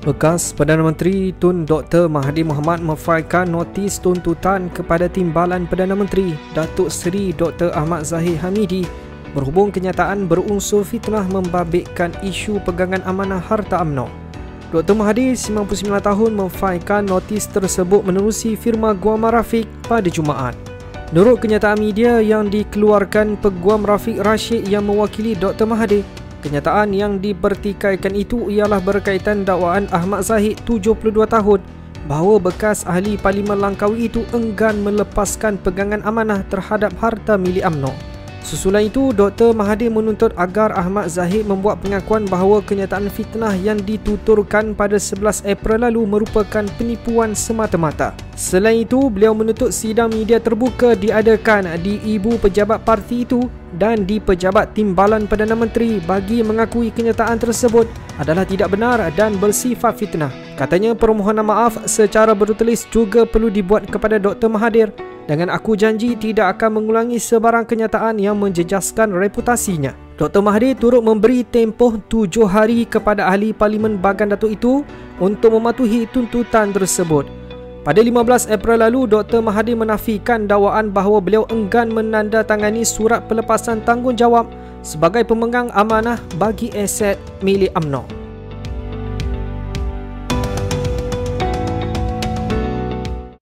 Bekas Perdana Menteri Tun Dr. Mahathir Mohamad memfailkan notis tuntutan kepada Timbalan Perdana Menteri Datuk Seri Dr. Ahmad Zahid Hamidi berhubung kenyataan berunsur fitnah membabitkan isu pegangan amanah harta UMNO. Dr. Mahathir, 99 tahun, memfailkan notis tersebut menerusi firma Guam Rafiq pada Jumaat. Menurut kenyataan media yang dikeluarkan Peguam Rafiq Rashid yang mewakili Dr. Mahathir, kenyataan yang dipertikaikan itu ialah berkaitan dakwaan Ahmad Zahid, 72 tahun, bahawa bekas ahli Parlimen Langkawi itu enggan melepaskan pegangan amanah terhadap harta milik UMNO. Susulan itu, Dr. Mahathir menuntut agar Ahmad Zahid membuat pengakuan bahawa kenyataan fitnah yang dituturkan pada 11 April lalu merupakan penipuan semata-mata. Selain itu, beliau menuntut sidang media terbuka diadakan di ibu pejabat parti itu dan di pejabat Timbalan Perdana Menteri bagi mengakui kenyataan tersebut adalah tidak benar dan bersifat fitnah. Katanya permohonan maaf secara bertulis juga perlu dibuat kepada Dr. Mahathir dengan aku janji tidak akan mengulangi sebarang kenyataan yang menjejaskan reputasinya. Dr. Mahathir turut memberi tempoh 7 hari kepada ahli Parlimen Bagan Datuk itu untuk mematuhi tuntutan tersebut. Pada 15 April lalu, Dr. Mahathir menafikan dakwaan bahawa beliau enggan menandatangani surat pelepasan tanggungjawab sebagai pemegang amanah bagi aset milik UMNO.